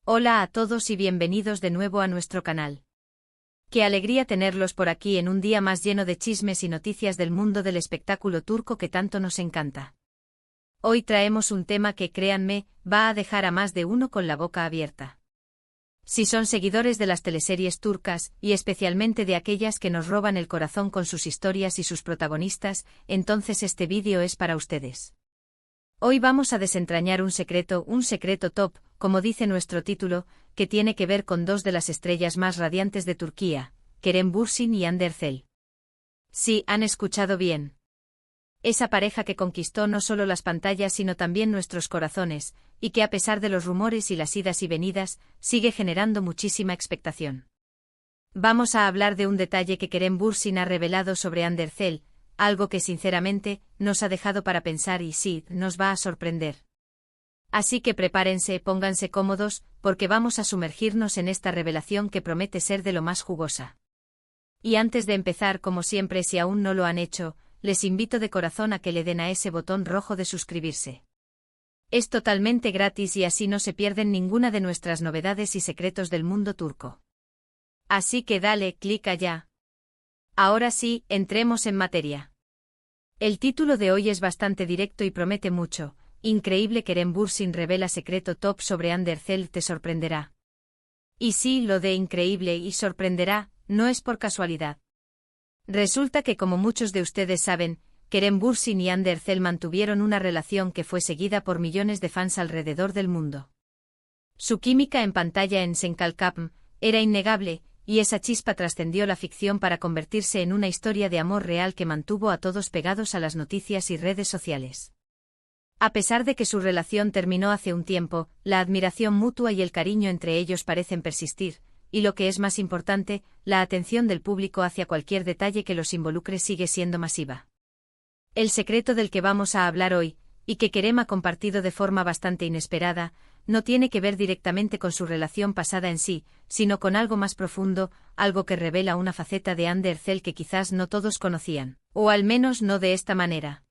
Hola a todos y bienvenidos de nuevo a nuestro canal. Qué alegría tenerlos por aquí en un día más lleno de chismes y noticias del mundo del espectáculo turco que tanto nos encanta. Hoy traemos un tema que, créanme, va a dejar a más de uno con la boca abierta. Si son seguidores de las teleseries turcas, y especialmente de aquellas que nos roban el corazón con sus historias y sus protagonistas, entonces este vídeo es para ustedes. Hoy vamos a desentrañar un secreto top, como dice nuestro título, que tiene que ver con dos de las estrellas más radiantes de Turquía, Kerem Bürsin y Hande Erçel. Sí, han escuchado bien. Esa pareja que conquistó no solo las pantallas sino también nuestros corazones, y que a pesar de los rumores y las idas y venidas, sigue generando muchísima expectación. Vamos a hablar de un detalle que Kerem Bürsin ha revelado sobre Hande Erçel, algo que sinceramente nos ha dejado para pensar y sí, nos va a sorprender. Así que prepárense, pónganse cómodos, porque vamos a sumergirnos en esta revelación que promete ser de lo más jugosa. Y antes de empezar, como siempre, si aún no lo han hecho, les invito de corazón a que le den a ese botón rojo de suscribirse. Es totalmente gratis y así no se pierden ninguna de nuestras novedades y secretos del mundo turco. Así que dale clic allá. Ahora sí, entremos en materia. El título de hoy es bastante directo y promete mucho. Increíble, Kerem Bürsin revela secreto top sobre Hande Erçel, te sorprenderá. Y sí, lo de increíble y sorprenderá, no es por casualidad. Resulta que, como muchos de ustedes saben, Kerem Bürsin y Hande Erçel mantuvieron una relación que fue seguida por millones de fans alrededor del mundo. Su química en pantalla en Senkalkapm era innegable, y esa chispa trascendió la ficción para convertirse en una historia de amor real que mantuvo a todos pegados a las noticias y redes sociales. A pesar de que su relación terminó hace un tiempo, la admiración mutua y el cariño entre ellos parecen persistir, y lo que es más importante, la atención del público hacia cualquier detalle que los involucre sigue siendo masiva. El secreto del que vamos a hablar hoy, y que Kerem ha compartido de forma bastante inesperada, no tiene que ver directamente con su relación pasada en sí, sino con algo más profundo, algo que revela una faceta de Hande Erçel que quizás no todos conocían, o al menos no de esta manera.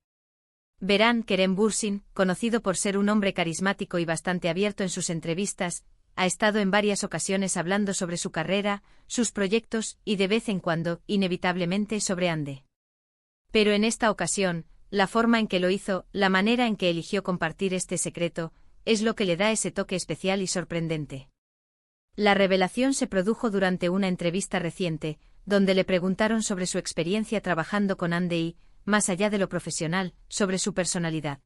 Verán, Kerem Bürsin, conocido por ser un hombre carismático y bastante abierto en sus entrevistas, ha estado en varias ocasiones hablando sobre su carrera, sus proyectos y de vez en cuando, inevitablemente, sobre Hande. Pero en esta ocasión, la forma en que lo hizo, la manera en que eligió compartir este secreto, es lo que le da ese toque especial y sorprendente. La revelación se produjo durante una entrevista reciente, donde le preguntaron sobre su experiencia trabajando con Hande y, más allá de lo profesional, sobre su personalidad.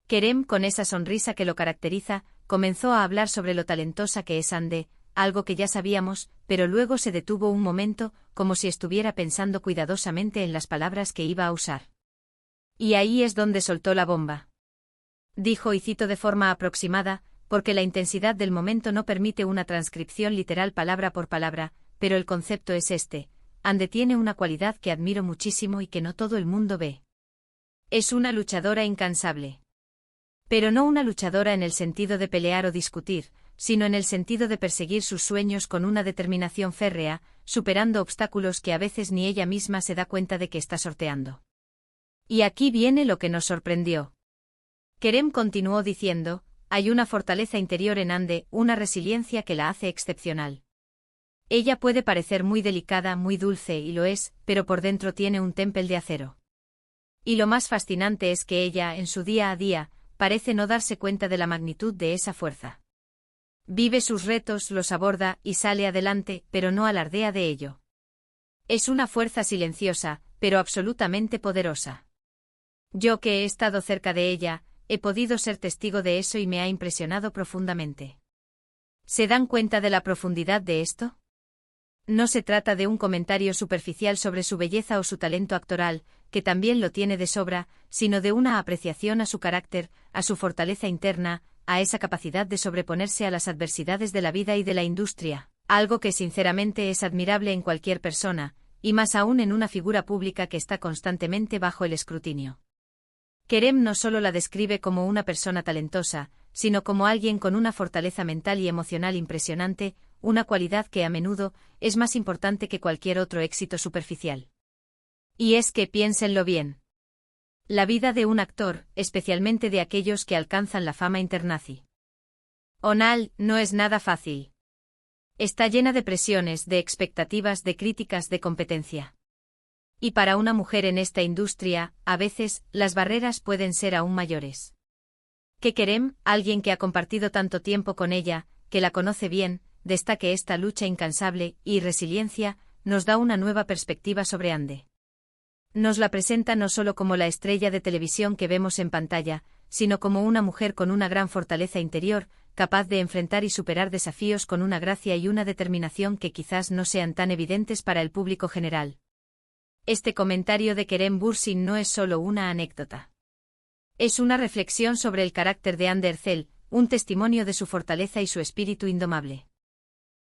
Kerem, con esa sonrisa que lo caracteriza, comenzó a hablar sobre lo talentosa que es Hande, algo que ya sabíamos, pero luego se detuvo un momento, como si estuviera pensando cuidadosamente en las palabras que iba a usar. Y ahí es donde soltó la bomba. Dijo, y cito de forma aproximada, porque la intensidad del momento no permite una transcripción literal palabra por palabra, pero el concepto es este: Hande tiene una cualidad que admiro muchísimo y que no todo el mundo ve. Es una luchadora incansable. Pero no una luchadora en el sentido de pelear o discutir, sino en el sentido de perseguir sus sueños con una determinación férrea, superando obstáculos que a veces ni ella misma se da cuenta de que está sorteando. Y aquí viene lo que nos sorprendió. Kerem continuó diciendo, hay una fortaleza interior en Hande, una resiliencia que la hace excepcional. Ella puede parecer muy delicada, muy dulce y lo es, pero por dentro tiene un temple de acero. Y lo más fascinante es que ella, en su día a día, parece no darse cuenta de la magnitud de esa fuerza. Vive sus retos, los aborda y sale adelante, pero no alardea de ello. Es una fuerza silenciosa, pero absolutamente poderosa. Yo que he estado cerca de ella, he podido ser testigo de eso y me ha impresionado profundamente. ¿Se dan cuenta de la profundidad de esto? No se trata de un comentario superficial sobre su belleza o su talento actoral, que también lo tiene de sobra, sino de una apreciación a su carácter, a su fortaleza interna, a esa capacidad de sobreponerse a las adversidades de la vida y de la industria, algo que sinceramente es admirable en cualquier persona, y más aún en una figura pública que está constantemente bajo el escrutinio. Kerem no solo la describe como una persona talentosa, sino como alguien con una fortaleza mental y emocional impresionante, una cualidad que a menudo es más importante que cualquier otro éxito superficial. Y es que piénsenlo bien. La vida de un actor, especialmente de aquellos que alcanzan la fama internacional, Onal no es nada fácil. Está llena de presiones, de expectativas, de críticas, de competencia. Y para una mujer en esta industria, a veces, las barreras pueden ser aún mayores. Que Kerem, alguien que ha compartido tanto tiempo con ella, que la conoce bien, destaque esta lucha incansable y resiliencia, nos da una nueva perspectiva sobre Hande. Nos la presenta no solo como la estrella de televisión que vemos en pantalla, sino como una mujer con una gran fortaleza interior, capaz de enfrentar y superar desafíos con una gracia y una determinación que quizás no sean tan evidentes para el público general. Este comentario de Kerem Bürsin no es solo una anécdota. Es una reflexión sobre el carácter de Hande Erçel, un testimonio de su fortaleza y su espíritu indomable.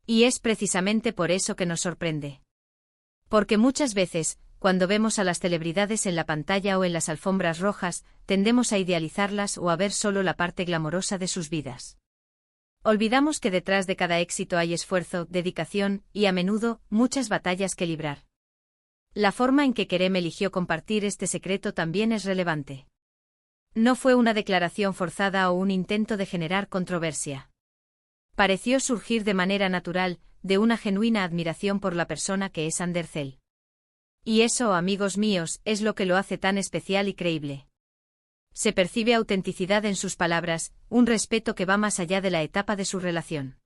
Y es precisamente por eso que nos sorprende. Porque muchas veces, cuando vemos a las celebridades en la pantalla o en las alfombras rojas, tendemos a idealizarlas o a ver solo la parte glamorosa de sus vidas. Olvidamos que detrás de cada éxito hay esfuerzo, dedicación y, a menudo, muchas batallas que librar. La forma en que Kerem eligió compartir este secreto también es relevante. No fue una declaración forzada o un intento de generar controversia. Pareció surgir de manera natural, de una genuina admiración por la persona que es Hande Erçel. Y eso, amigos míos, es lo que lo hace tan especial y creíble. Se percibe autenticidad en sus palabras, un respeto que va más allá de la etapa de su relación.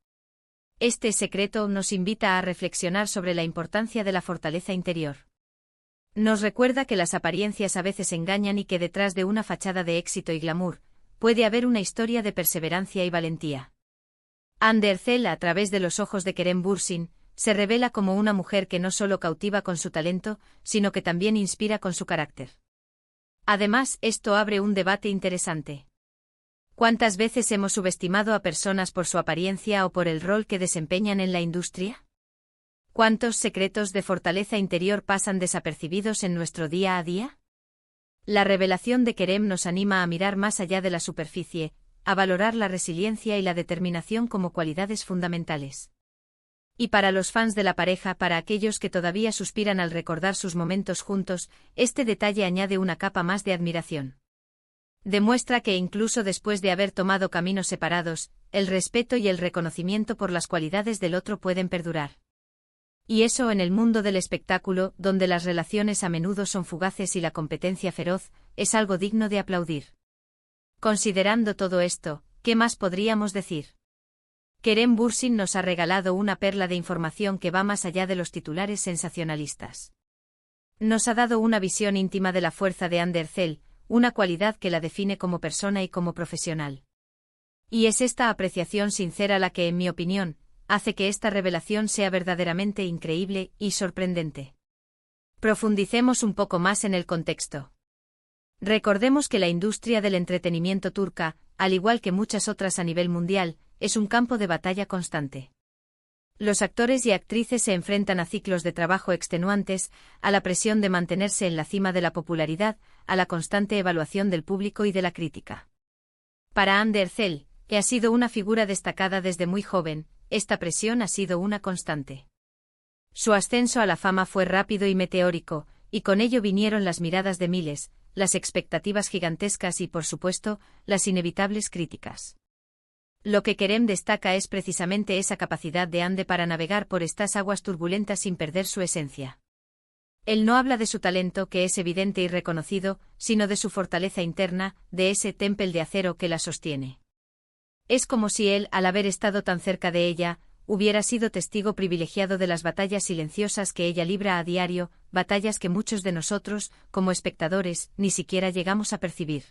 Este secreto nos invita a reflexionar sobre la importancia de la fortaleza interior. Nos recuerda que las apariencias a veces engañan y que detrás de una fachada de éxito y glamour, puede haber una historia de perseverancia y valentía. Hande Erçel, a través de los ojos de Kerem Bürsin, se revela como una mujer que no solo cautiva con su talento, sino que también inspira con su carácter. Además, esto abre un debate interesante. ¿Cuántas veces hemos subestimado a personas por su apariencia o por el rol que desempeñan en la industria? ¿Cuántos secretos de fortaleza interior pasan desapercibidos en nuestro día a día? La revelación de Kerem nos anima a mirar más allá de la superficie, a valorar la resiliencia y la determinación como cualidades fundamentales. Y para los fans de la pareja, para aquellos que todavía suspiran al recordar sus momentos juntos, este detalle añade una capa más de admiración. Demuestra que incluso después de haber tomado caminos separados, el respeto y el reconocimiento por las cualidades del otro pueden perdurar. Y eso en el mundo del espectáculo, donde las relaciones a menudo son fugaces y la competencia feroz, es algo digno de aplaudir. Considerando todo esto, ¿qué más podríamos decir? Kerem Bürsin nos ha regalado una perla de información que va más allá de los titulares sensacionalistas. Nos ha dado una visión íntima de la fuerza de Hande Erçel, una cualidad que la define como persona y como profesional. Y es esta apreciación sincera la que, en mi opinión, hace que esta revelación sea verdaderamente increíble y sorprendente. Profundicemos un poco más en el contexto. Recordemos que la industria del entretenimiento turca, al igual que muchas otras a nivel mundial, es un campo de batalla constante. Los actores y actrices se enfrentan a ciclos de trabajo extenuantes, a la presión de mantenerse en la cima de la popularidad, a la constante evaluación del público y de la crítica. Para Hande Erçel, que ha sido una figura destacada desde muy joven, esta presión ha sido una constante. Su ascenso a la fama fue rápido y meteórico, y con ello vinieron las miradas de miles, las expectativas gigantescas y, por supuesto, las inevitables críticas. Lo que Kerem destaca es precisamente esa capacidad de Hande para navegar por estas aguas turbulentas sin perder su esencia. Él no habla de su talento, que es evidente y reconocido, sino de su fortaleza interna, de ese temple de acero que la sostiene. Es como si él, al haber estado tan cerca de ella, hubiera sido testigo privilegiado de las batallas silenciosas que ella libra a diario, batallas que muchos de nosotros, como espectadores, ni siquiera llegamos a percibir.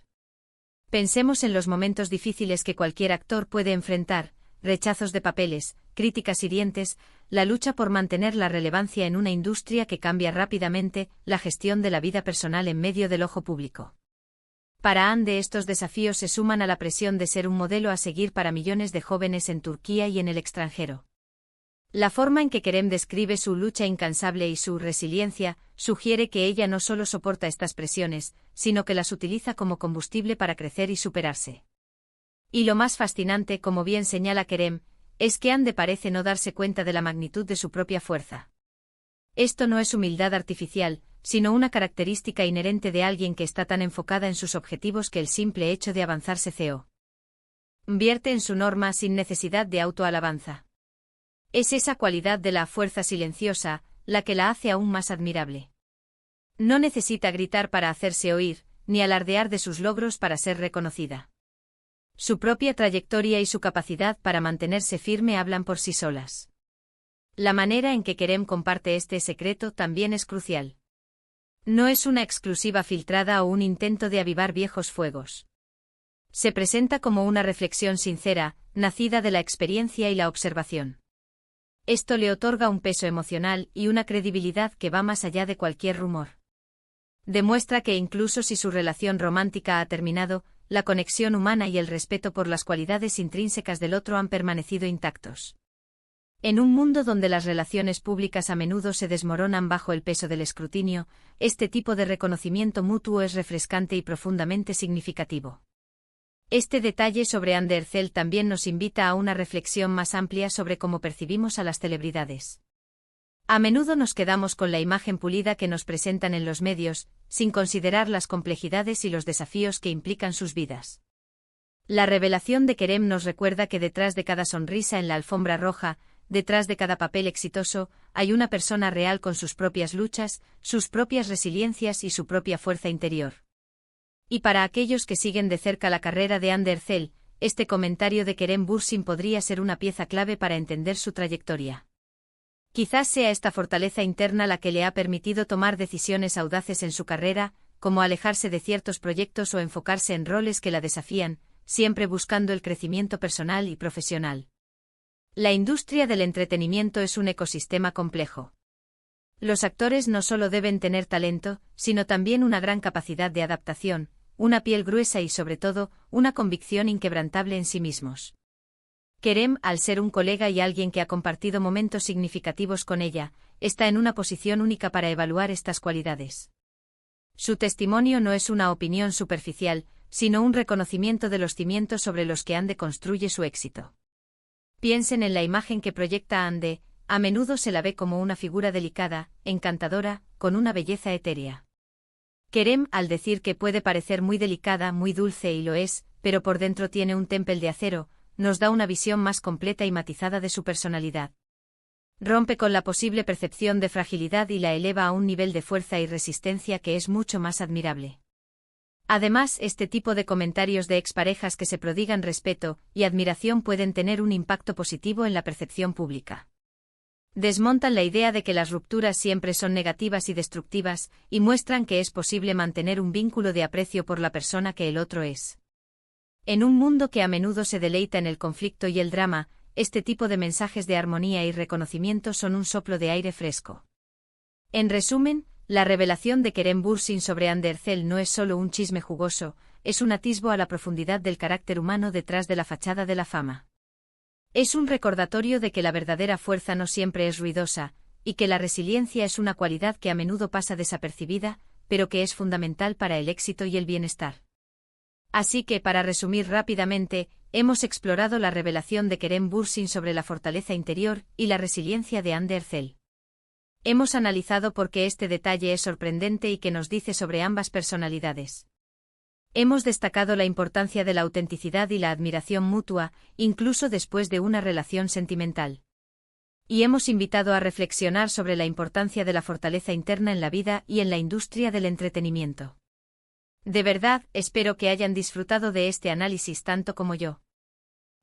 Pensemos en los momentos difíciles que cualquier actor puede enfrentar, rechazos de papeles, críticas hirientes, la lucha por mantener la relevancia en una industria que cambia rápidamente, la gestión de la vida personal en medio del ojo público. Para Hande estos desafíos se suman a la presión de ser un modelo a seguir para millones de jóvenes en Turquía y en el extranjero. La forma en que Kerem describe su lucha incansable y su resiliencia sugiere que ella no solo soporta estas presiones, sino que las utiliza como combustible para crecer y superarse. Y lo más fascinante, como bien señala Kerem, es que Hande parece no darse cuenta de la magnitud de su propia fuerza. Esto no es humildad artificial, sino una característica inherente de alguien que está tan enfocada en sus objetivos que el simple hecho de avanzar se ceó. Vierte en su norma sin necesidad de autoalabanza. Es esa cualidad de la fuerza silenciosa, la que la hace aún más admirable. No necesita gritar para hacerse oír, ni alardear de sus logros para ser reconocida. Su propia trayectoria y su capacidad para mantenerse firme hablan por sí solas. La manera en que Kerem comparte este secreto también es crucial. No es una exclusiva filtrada o un intento de avivar viejos fuegos. Se presenta como una reflexión sincera, nacida de la experiencia y la observación. Esto le otorga un peso emocional y una credibilidad que va más allá de cualquier rumor. Demuestra que incluso si su relación romántica ha terminado, la conexión humana y el respeto por las cualidades intrínsecas del otro han permanecido intactos. En un mundo donde las relaciones públicas a menudo se desmoronan bajo el peso del escrutinio, este tipo de reconocimiento mutuo es refrescante y profundamente significativo. Este detalle sobre Andercel también nos invita a una reflexión más amplia sobre cómo percibimos a las celebridades. A menudo nos quedamos con la imagen pulida que nos presentan en los medios, sin considerar las complejidades y los desafíos que implican sus vidas. La revelación de Kerem nos recuerda que detrás de cada sonrisa en la alfombra roja, detrás de cada papel exitoso, hay una persona real con sus propias luchas, sus propias resiliencias y su propia fuerza interior. Y para aquellos que siguen de cerca la carrera de Andercel, este comentario de Kerem Bürsin podría ser una pieza clave para entender su trayectoria. Quizás sea esta fortaleza interna la que le ha permitido tomar decisiones audaces en su carrera, como alejarse de ciertos proyectos o enfocarse en roles que la desafían, siempre buscando el crecimiento personal y profesional. La industria del entretenimiento es un ecosistema complejo. Los actores no solo deben tener talento, sino también una gran capacidad de adaptación, una piel gruesa y sobre todo, una convicción inquebrantable en sí mismos. Kerem, al ser un colega y alguien que ha compartido momentos significativos con ella, está en una posición única para evaluar estas cualidades. Su testimonio no es una opinión superficial, sino un reconocimiento de los cimientos sobre los que Ande construye su éxito. Piensen en la imagen que proyecta Ande, a menudo se la ve como una figura delicada, encantadora, con una belleza etérea. Kerem, al decir que puede parecer muy delicada, muy dulce y lo es, pero por dentro tiene un temple de acero, nos da una visión más completa y matizada de su personalidad. Rompe con la posible percepción de fragilidad y la eleva a un nivel de fuerza y resistencia que es mucho más admirable. Además, este tipo de comentarios de exparejas que se prodigan respeto y admiración pueden tener un impacto positivo en la percepción pública. Desmontan la idea de que las rupturas siempre son negativas y destructivas, y muestran que es posible mantener un vínculo de aprecio por la persona que el otro es. En un mundo que a menudo se deleita en el conflicto y el drama, este tipo de mensajes de armonía y reconocimiento son un soplo de aire fresco. En resumen, la revelación de Kerem Bürsin sobre Andercel no es solo un chisme jugoso, es un atisbo a la profundidad del carácter humano detrás de la fachada de la fama. Es un recordatorio de que la verdadera fuerza no siempre es ruidosa, y que la resiliencia es una cualidad que a menudo pasa desapercibida, pero que es fundamental para el éxito y el bienestar. Así que, para resumir rápidamente, hemos explorado la revelación de Kerem Bürsin sobre la fortaleza interior y la resiliencia de Andercel. Hemos analizado por qué este detalle es sorprendente y qué nos dice sobre ambas personalidades. Hemos destacado la importancia de la autenticidad y la admiración mutua, incluso después de una relación sentimental. Y hemos invitado a reflexionar sobre la importancia de la fortaleza interna en la vida y en la industria del entretenimiento. De verdad, espero que hayan disfrutado de este análisis tanto como yo.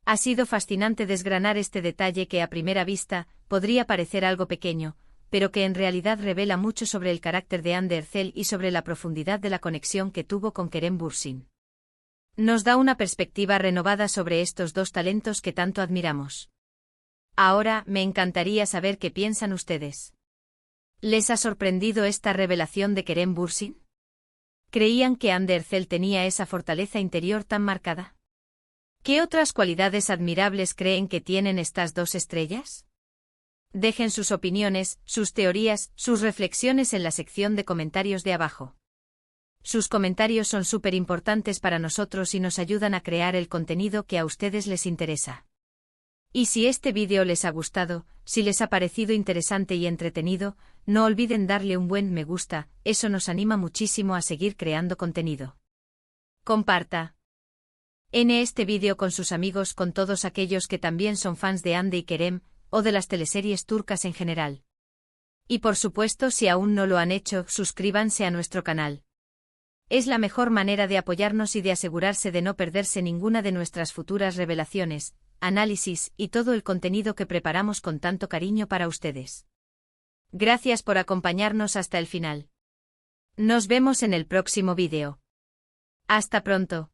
Ha sido fascinante desgranar este detalle que a primera vista podría parecer algo pequeño, pero que en realidad revela mucho sobre el carácter de Andercel y sobre la profundidad de la conexión que tuvo con Kerem Bürsin. Nos da una perspectiva renovada sobre estos dos talentos que tanto admiramos. Ahora, me encantaría saber qué piensan ustedes. ¿Les ha sorprendido esta revelación de Kerem Bürsin? ¿Creían que Andercel tenía esa fortaleza interior tan marcada? ¿Qué otras cualidades admirables creen que tienen estas dos estrellas? Dejen sus opiniones, sus teorías, sus reflexiones en la sección de comentarios de abajo. Sus comentarios son súper importantes para nosotros y nos ayudan a crear el contenido que a ustedes les interesa. Y si este vídeo les ha gustado, si les ha parecido interesante y entretenido, no olviden darle un buen me gusta, eso nos anima muchísimo a seguir creando contenido. Comparta. En este vídeo con sus amigos, con todos aquellos que también son fans de Hande y Kerem, o de las teleseries turcas en general. Y por supuesto, si aún no lo han hecho, suscríbanse a nuestro canal. Es la mejor manera de apoyarnos y de asegurarse de no perderse ninguna de nuestras futuras revelaciones, análisis y todo el contenido que preparamos con tanto cariño para ustedes. Gracias por acompañarnos hasta el final. Nos vemos en el próximo vídeo. Hasta pronto.